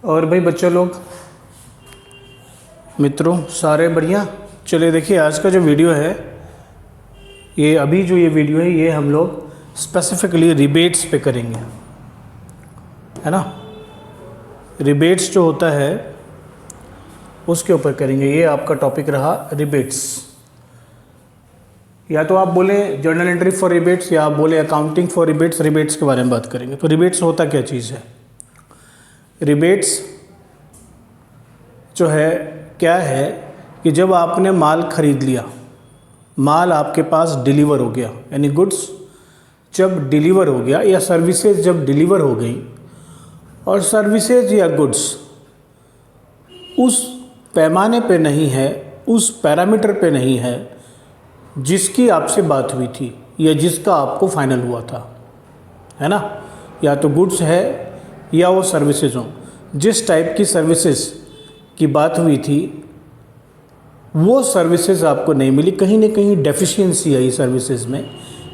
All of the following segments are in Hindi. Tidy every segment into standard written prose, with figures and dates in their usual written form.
और भाई बच्चों लोग, मित्रों, सारे बढ़िया। चलिए देखिए, आज का जो वीडियो है ये वीडियो है ये हम लोग स्पेसिफिकली रिबेट्स पे करेंगे, है ना। रिबेट्स जो होता है उसके ऊपर करेंगे। ये आपका टॉपिक रहा रिबेट्स। या तो आप बोले जर्नल एंट्री फॉर रिबेट्स या आप बोले अकाउंटिंग फॉर रिबेट्स। रिबेट्स के बारे में बात करेंगे। तो रिबेट्स होता क्या चीज़ है? रिबेट्स जो है क्या है कि जब आपने माल खरीद लिया, माल आपके पास डिलीवर हो गया, यानी गुड्स जब डिलीवर हो गया या सर्विसेज जब डिलीवर हो गई, और सर्विसेज या गुड्स उस पैमाने पे नहीं है, उस पैरामीटर पे नहीं है जिसकी आपसे बात हुई थी या जिसका आपको फाइनल हुआ था, है ना। या तो गुड्स है या वो सर्विसेज हो। जिस टाइप की सर्विसेज की बात हुई थी वो सर्विसेज आपको नहीं मिली, कहीं ना कहीं डेफिशिएंसी आई सर्विसेज में,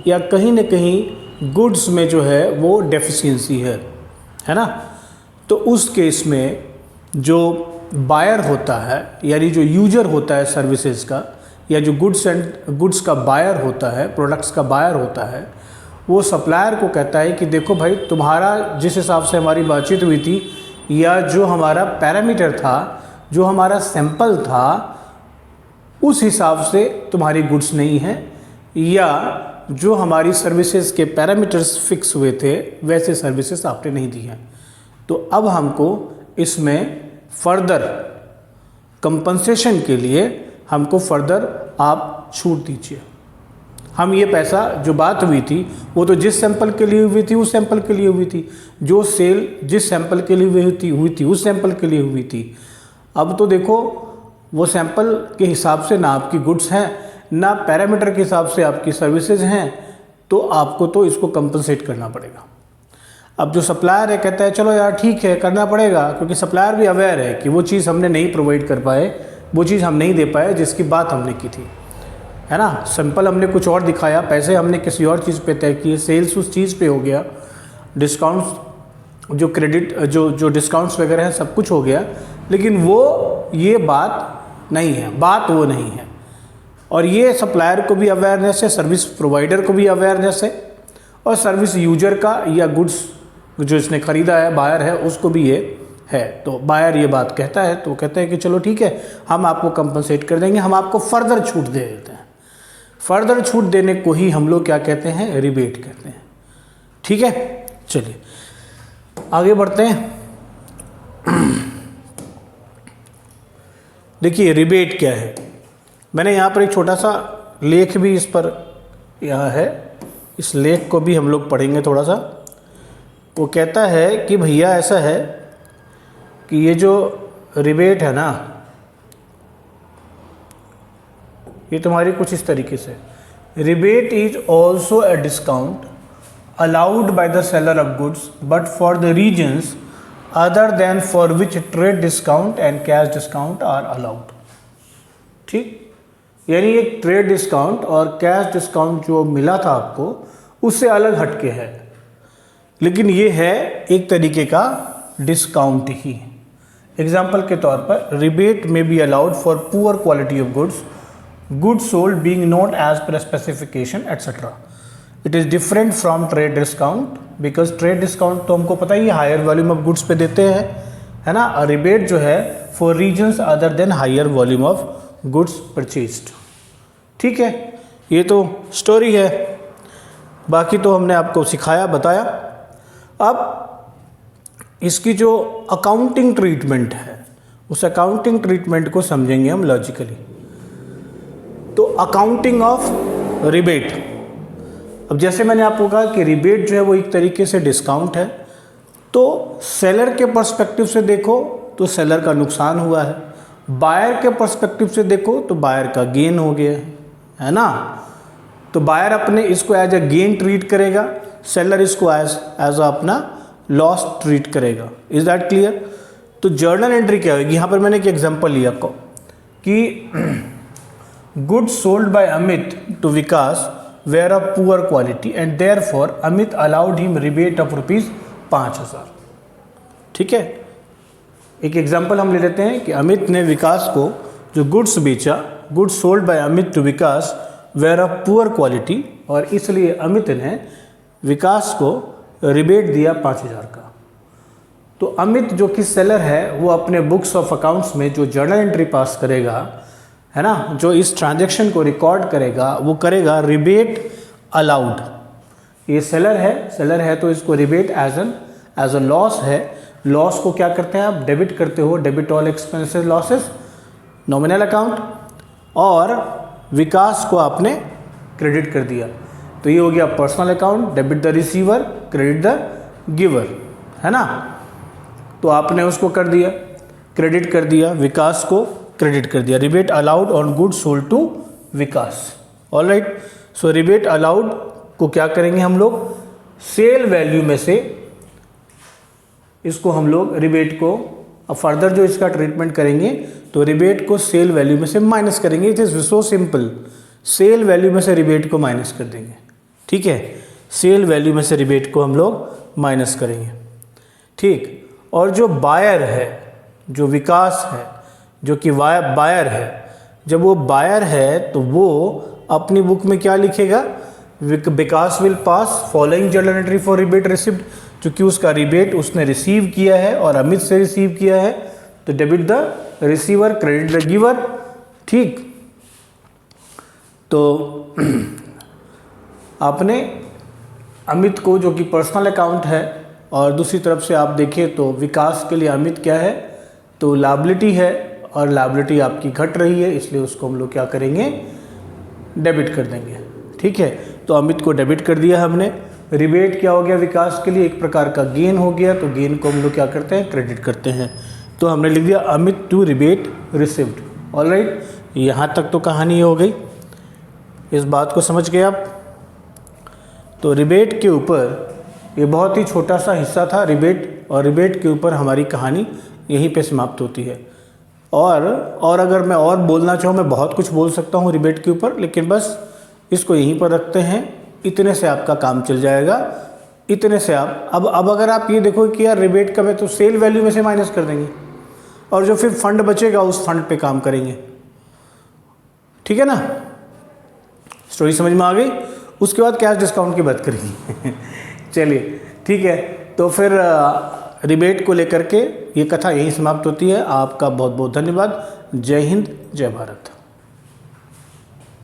या कहीं ना कहीं गुड्स में जो है वो डेफिशिएंसी है ना। तो उस केस में जो बायर होता है, यानी जो यूजर होता है सर्विसेज का, या जो गुड्स का बायर होता है, प्रोडक्ट्स का बायर होता है, वो सप्लायर को कहता है कि देखो भाई, तुम्हारा जिस हिसाब से हमारी बातचीत हुई थी या जो हमारा पैरामीटर था, जो हमारा सैंपल था, उस हिसाब से तुम्हारी गुड्स नहीं है, या जो हमारी सर्विसेज के पैरामीटर्स फिक्स हुए थे वैसे सर्विसेज आपने नहीं दी हैं। तो अब हमको इसमें फर्दर कंपनसेशन के लिए हमको फर्दर आप छूट दीजिए। हम ये पैसा, जो बात हुई थी वो तो जिस सैंपल के लिए हुई थी उस सैंपल के लिए हुई थी, जो सेल जिस सैंपल के लिए हुई थी उस सैंपल के लिए हुई थी। अब तो देखो, वो सैंपल के हिसाब से ना आपकी गुड्स हैं, ना पैरामीटर के हिसाब से आपकी सर्विसेज हैं, तो आपको तो इसको कंपनसेट करना पड़ेगा। अब जो सप्लायर है कहता है चलो यार ठीक है, करना पड़ेगा, क्योंकि सप्लायर भी अवेयर है कि वो चीज़ हमने नहीं प्रोवाइड कर पाए, वो चीज़ हम नहीं दे पाए जिसकी बात हमने की थी, है ना। सैंपल हमने कुछ और दिखाया, पैसे हमने किसी और चीज़ पे तय किए, सेल्स उस चीज़ पे हो गया, डिस्काउंट्स जो क्रेडिट जो डिस्काउंट्स वगैरह हैं सब कुछ हो गया, लेकिन वो ये बात नहीं है, बात वो नहीं है। और ये सप्लायर को भी अवेयरनेस है, सर्विस प्रोवाइडर को भी अवेयरनेस है, और सर्विस यूजर का या गुड्स जो इसने ख़रीदा है, बायर है, उसको भी ये है। तो बायर ये बात कहता है तो कहते हैं कि चलो ठीक है, हम आपको कंपनसेट कर देंगे, हम आपको फर्दर छूट दे देते हैं। फर्दर छूट देने को ही हम लोग क्या कहते हैं? रिबेट कहते हैं। ठीक है, चलिए आगे बढ़ते हैं। देखिए रिबेट क्या है। मैंने यहाँ पर एक छोटा सा लेख भी इस पर यहाँ है, इस लेख को भी हम लोग पढ़ेंगे थोड़ा सा। वो कहता है कि भैया ऐसा है कि ये जो रिबेट है ना, ये तुम्हारी कुछ इस तरीके से, rebate is also a discount allowed by the seller of goods but for the reasons other than for which trade discount and cash discount are allowed. ठीक, यानी एक ट्रेड डिस्काउंट और कैश डिस्काउंट जो मिला था आपको उससे अलग हटके है, लेकिन ये है एक तरीके का डिस्काउंट ही। एग्जाम्पल के तौर पर, रिबेट में be allowed for poor quality of goods sold being not as per specification etcetera. It is different from trade discount, because trade discount तो हमको पता ही है हायर वॉल्यूम ऑफ गुड्स पे देते हैं, है ना। और रिबेट जो है for reasons other than higher volume of goods purchased. ठीक है, ये तो स्टोरी है, बाकी तो हमने आपको सिखाया, बताया। अब इसकी जो अकाउंटिंग ट्रीटमेंट है, उस अकाउंटिंग ट्रीटमेंट को समझेंगे हम लॉजिकली। तो अकाउंटिंग ऑफ रिबेट, अब जैसे मैंने आपको कहा कि रिबेट जो है वो एक तरीके से डिस्काउंट है, तो सेलर के पर्सपेक्टिव से देखो तो सेलर का नुकसान हुआ है, बायर के पर्सपेक्टिव से देखो तो बायर का गेन हो गया है ना। तो बायर अपने इसको एज अ गेन ट्रीट करेगा, सेलर इसको एज अपना लॉस ट्रीट करेगा। Is that clear? तो जर्नल एंट्री क्या होगी? यहाँ पर मैंने एक एग्जांपल लिया आपको कि goods sold by Amit to Vikas were of poor quality and therefore Amit allowed him rebate of ₹5000। ठीक है, एक एग्जांपल हम ले लेते हैं कि अमित ने विकास को जो गुड्स बेचा, goods sold by Amit to Vikas were of poor quality, और इसलिए अमित ने विकास को रिबेट दिया 5,000 का। तो अमित जो कि सेलर है वो अपने बुक्स ऑफ अकाउंट्स में जो जर्नल एंट्री पास करेगा, है ना, जो इस ट्रांजैक्शन को रिकॉर्ड करेगा, वो करेगा रिबेट अलाउड। ये सेलर है तो इसको रिबेट एज अ लॉस है। लॉस को क्या करते हैं आप, डेबिट करते हो, debit all expenses losses nominal account, और विकास को आपने क्रेडिट कर दिया। तो ये हो गया personal account, debit the receiver, credit the giver, है ना। तो आपने उसको कर दिया, क्रेडिट कर दिया, विकास को क्रेडिट कर दिया। Rebate allowed on goods sold to Vikas. Alright, so rebate allowed को क्या करेंगे हम लोग, सेल वैल्यू में से इसको हम लोग रिबेट को अब फर्दर जो इसका ट्रीटमेंट करेंगे तो रिबेट को सेल वैल्यू में से माइनस करेंगे। It is so simple, sale value में से रिबेट को माइनस कर देंगे, ठीक है। सेल वैल्यू में से रिबेट को हम लोग माइनस करेंगे, ठीक। और जो बायर है, जो विकास है, जो कि बायर है, जब वो बायर है तो वो अपनी बुक में क्या लिखेगा, Vikas will pass following journal entry for rebate received, क्योंकि उसका रिबेट उसने रिसीव किया है और अमित से रिसीव किया है, तो debit the receiver, credit the giver, ठीक। तो आपने अमित को, जो कि पर्सनल अकाउंट है, और दूसरी तरफ से आप देखें तो विकास के लिए अमित क्या है, तो लायबिलिटी है, और लायबिलिटी आपकी घट रही है, इसलिए उसको हम लोग क्या करेंगे, डेबिट कर देंगे, ठीक है। तो अमित को डेबिट कर दिया हमने। रिबेट क्या हो गया, विकास के लिए एक प्रकार का गेन हो गया, तो गेन को हम लोग क्या करते हैं, क्रेडिट करते हैं। तो हमने लिख दिया Amit to rebate received. Alright, यहाँ तक तो कहानी हो गई, इस बात को समझ गए आप। तो रिबेट के ऊपर ये बहुत ही छोटा सा हिस्सा था रिबेट, और रिबेट के ऊपर हमारी कहानी यहीं पे समाप्त होती है। और अगर मैं और बोलना चाहूँ, मैं बहुत कुछ बोल सकता हूँ रिबेट के ऊपर, लेकिन बस इसको यहीं पर रखते हैं। इतने से आपका काम चल जाएगा, इतने से आप अब अगर आप ये देखो कि यार रिबेट कब है, तो सेल वैल्यू में से माइनस कर देंगे, और जो फिर फंड बचेगा उस फंड पे काम करेंगे, ठीक है ना। स्टोरी समझ में आ गई। उसके बाद कैश डिस्काउंट की बात करेंगे चलिए, ठीक है। तो फिर रिबेट को लेकर के ये कथा यहीं समाप्त होती है। आपका बहुत बहुत धन्यवाद। जय हिंद, जय भारत।